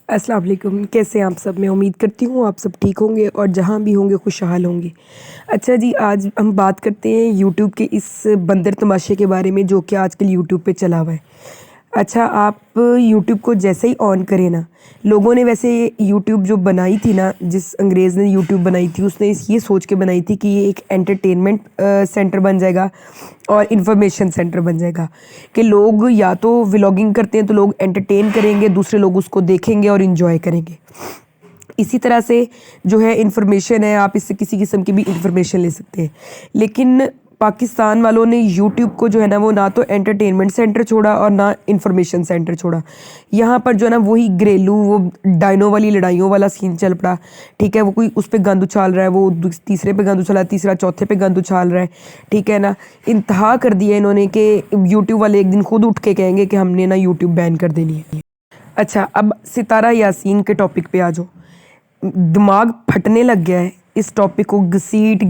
अस्सलाम वालेकुम, कैसे हैं आप सब? मैं उम्मीद करती हूँ आप सब ठीक होंगे और जहाँ भी होंगे खुशहाल होंगे। अच्छा जी, आज हम बात करते हैं यूट्यूब के इस बंदर तमाशे के बारे में जो कि आजकल यूट्यूब पे चला हुआ है। अच्छा, आप यूट्यूब को जैसे ही ऑन करें ना, लोगों ने वैसे यूट्यूब जो बनाई थी ना, जिस अंग्रेज़ ने यूट्यूब बनाई थी उसने ये सोच के बनाई थी कि ये एक एंटरटेनमेंट सेंटर बन जाएगा और इन्फॉर्मेशन सेंटर बन जाएगा, कि लोग या तो व्लॉगिंग करते हैं तो लोग एंटरटेन करेंगे, दूसरे लोग उसको देखेंगे और इन्जॉय करेंगे। इसी तरह से जो है इन्फॉर्मेशन है, आप इससे किसी किस्म की भी इन्फॉर्मेशन ले सकते हैं। लेकिन पाकिस्तान वालों ने यूट्यूब को जो है ना, वो ना तो एंटरटेनमेंट सेंटर छोड़ा और ना इन्फॉर्मेशन सेंटर छोड़ा। यहाँ पर जो है ना वही घरेलू वो डायनो वाली लड़ाइयों वाला सीन चल पड़ा। ठीक है, वो कोई उस पे गंद उछाल रहा है, वो तीसरे पे गंद उछाला है, तीसरा चौथे पे गंद उछाल रहा है। ठीक है ना, इंतहा कर दिया इन्होंने कि यूट्यूब वाले एक दिन खुद उठ के कहेंगे कि हमने ना यूट्यूब बैन कर देनी है। अच्छा, अब सितारा यासीन के टॉपिक पे आ जाओ। दिमाग फटने लग गया है इस टॉपिक को घसीट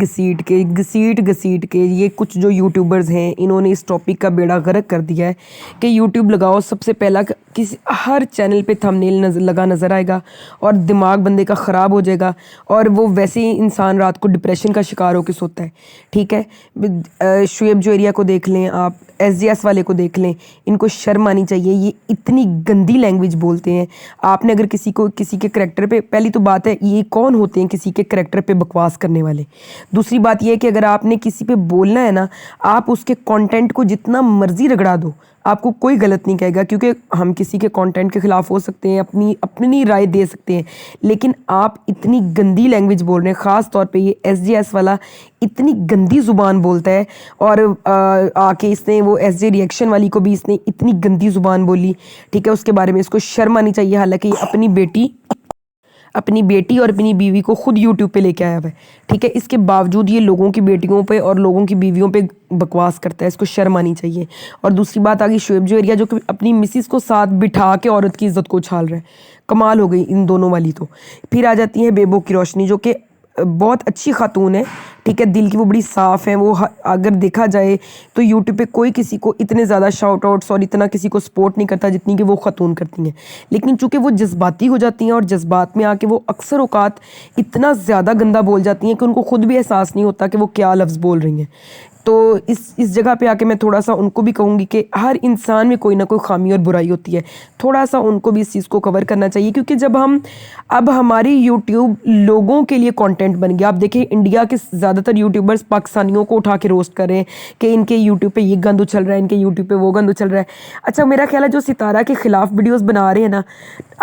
के ये कुछ जो यूट्यूबर्स हैं इन्होंने इस टॉपिक का बेड़ा गर्क कर दिया है कि यूट्यूब लगाओ, सबसे पहला किसी हर चैनल पे थंबनेल लगा नज़र आएगा और दिमाग बंदे का ख़राब हो जाएगा और वो वैसे ही इंसान रात को डिप्रेशन का शिकार होकर सोता है। ठीक है, शुएब जोहरिया को देख लें, आप एसडीएस वाले को देख लें, इनको शर्म आनी चाहिए। ये इतनी गंदी लैंग्वेज बोलते हैं। आपने अगर किसी के करैक्टर पे, पहली तो बात है ये कौन होते हैं किसी के करैक्टर पे बकवास करने वाले। दूसरी बात ये है कि अगर आपने किसी पे बोलना है ना, आप उसके कंटेंट को जितना मर्जी रगड़ा दो, आपको कोई गलत नहीं कहेगा, क्योंकि हम किसी के कंटेंट के ख़िलाफ़ हो सकते हैं, अपनी राय दे सकते हैं। लेकिन आप इतनी गंदी लैंग्वेज बोल रहे हैं, ख़ास तौर पे ये एसडीएस वाला इतनी गंदी ज़ुबान बोलता है। और आके इसने वो एसजे रिएक्शन वाली को भी इसने इतनी गंदी ज़ुबान बोली। ठीक है, उसके बारे में इसको शर्म आनी चाहिए। हालांकि ये अपनी बेटी और अपनी बीवी को खुद यूट्यूब पे लेके आया हुआ है। ठीक है, इसके बावजूद ये लोगों की बेटियों पे और लोगों की बीवियों पे बकवास करता है, इसको शर्म आनी चाहिए। और दूसरी बात आ गई शुएब जोहरिया, जो कि अपनी मिसिस को साथ बिठा के औरत की इज्जत को उछाल रहा है। कमाल हो गई इन दोनों वाली तो। फिर आ जाती है बेबो की रोशनी, जो कि बहुत अच्छी खातून है। ठीक है, दिल की वो बड़ी साफ़ है। वो अगर देखा जाए तो यूट्यूब पे कोई किसी को इतने ज़्यादा शाउट आउट्स और इतना किसी को सपोर्ट नहीं करता जितनी कि वो खातून करती हैं। लेकिन चूँकि वो जज्बाती हो जाती हैं और जज्बात में आके वो अक्सर औकात इतना ज़्यादा गंदा बोल जाती हैं कि उनको खुद भी एहसास नहीं होता कि वो क्या लफ्ज़ बोल रही हैं। तो इस जगह पे आके मैं थोड़ा सा उनको भी कहूँगी कि हर इंसान में कोई ना कोई खामी और बुराई होती है। थोड़ा सा उनको भी इस चीज़ को कवर करना चाहिए, क्योंकि जब अब हमारी यूट्यूब लोगों के लिए कंटेंट बन गया। आप देखिए इंडिया के ज़्यादातर यूट्यूबर्स पाकिस्तानियों को उठा के रोस्ट कर रहे हैं कि इनके यूट्यूब पे ये गंद उछल रहा है, इनके यूट्यूब पे वो गंद उछल रहा है। अच्छा, मेरा ख्याल है जो सितारा के ख़िलाफ़ वीडियोज़ बना रहे हैं ना,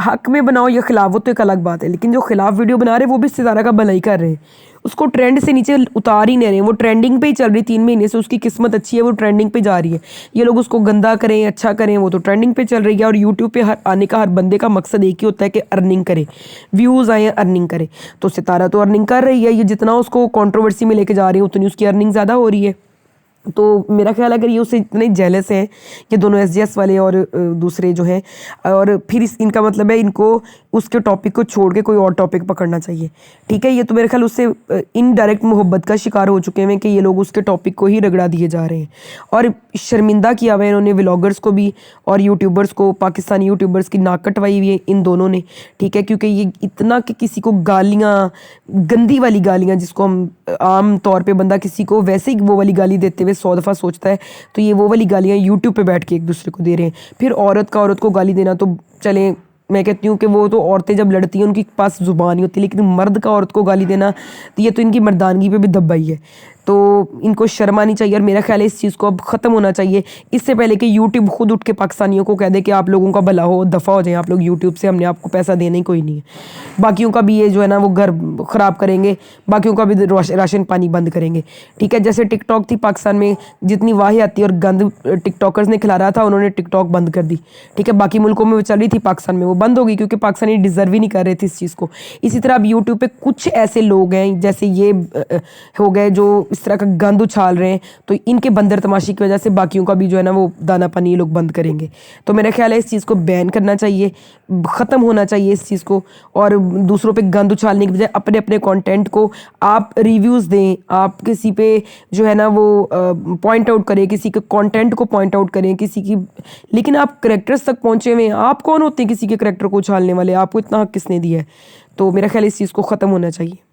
हक में बनाओ या खिलाफ, वो तो एक अलग बात है, लेकिन जो खिलाफ वीडियो बना रहे हैं वो भी सितारा का भलाई कर रहे हैं। उसको ट्रेंड से नीचे उतार ही नहीं रहे हैं। वो ट्रेंडिंग पे ही चल रही 3 महीने से, उसकी किस्मत अच्छी है, वो ट्रेंडिंग पे जा रही है। ये लोग उसको गंदा करें अच्छा करें, वो तो ट्रेंडिंग पे चल रही है। और यूट्यूब पे हर आने का हर बंदे का मकसद एक ही होता है कि अर्निंग करे, व्यूज़ आए, अर्निंग करे। तो सितारा तो अर्निंग कर रही है, ये जितना उसको कंट्रोवर्सी में लेके जा रही है उतनी उसकी अर्निंग ज़्यादा हो रही है। तो मेरा ख्याल है अगर ये उससे इतने जेलस हैं, ये दोनों एसडीएस वाले और दूसरे जो हैं, और फिर इनका मतलब है इनको उसके टॉपिक को छोड़ के कोई और टॉपिक पकड़ना चाहिए। ठीक है, ये तो मेरे ख्याल उससे इनडायरेक्ट मोहब्बत का शिकार हो चुके हैं कि ये लोग उसके टॉपिक को ही रगड़ा दिए जा रहे हैं। और शर्मिंदा किया हुआ है इन्होंने व्लॉगर्स को भी और यूट्यूबर्स को, पाकिस्तानी यूट्यूबर्स की नाक कटवाई हुई है इन दोनों ने। ठीक है, क्योंकि ये इतना कि किसी को गालियाँ, गंदी वाली गालियाँ, जिसको हम आम तौर पे बंदा किसी को वैसे ही वो वाली गाली देते हुए 100 दफ़ा सोचता है, तो ये वो वाली गालियाँ यूट्यूब पे बैठ के एक दूसरे को दे रहे हैं। फिर औरत को गाली देना तो चलें, मैं कहती हूँ कि वो तो औरतें जब लड़ती हैं उनके पास ज़ुबान नहीं होती, लेकिन मर्द का औरत को गाली देना तो ये तो इनकी मर्दानगी पे भी दबाई है। तो इनको शर्म आनी चाहिए और मेरा ख्याल है इस चीज़ को अब ख़त्म होना चाहिए, इससे पहले कि यूट्यूब खुद उठ के पाकिस्तानियों को कह दे कि आप लोगों का भला हो, दफ़ा हो जाए आप लोग यूट्यूब से, हमने आपको पैसा देना ही कोई नहीं है। बाकियों का भी ये जो है ना वो घर ख़राब करेंगे, बाकियों का भी राशन पानी बंद करेंगे। ठीक है, जैसे टिकटॉक थी पाकिस्तान में, जितनी वाहियाती और गंद टिकटॉकर्स ने खिला रहा था, उन्होंने टिकटॉक बंद कर दी। ठीक है, बाकी मुल्कों में वो चल रही थी, पाकिस्तान में वो बंद हो गई क्योंकि पाकिस्तानी डिज़र्व ही नहीं कर रहे थे इस चीज़ को। इसी तरह अब यूट्यूब पे कुछ ऐसे लोग हैं जैसे ये हो गए जो اس طرح کا گند اچھال رہے ہیں تو ان کے بندر تماشی کی وجہ سے باقیوں کا بھی جو ہے نا وہ دانہ پانی یہ لوگ بند کریں گے. تو میرا خیال ہے اس چیز کو بین کرنا چاہیے, ختم ہونا چاہیے اس چیز کو, اور دوسروں پہ گند اچھالنے کی بجائے اپنے اپنے کانٹینٹ کو آپ ریویوز دیں, آپ کسی پہ جو ہے نا وہ پوائنٹ آؤٹ کریں, کسی کے کانٹینٹ کو پوائنٹ آؤٹ کریں, کسی کی, لیکن آپ کریکٹرز تک پہنچے ہوئے ہیں, آپ کون ہوتے ہیں کسی کے کریکٹر کو اچھالنے والے, آپ کو اتنا حق کس نے دیا ہے؟ تو میرا خیال اس چیز کو ختم ہونا چاہیے.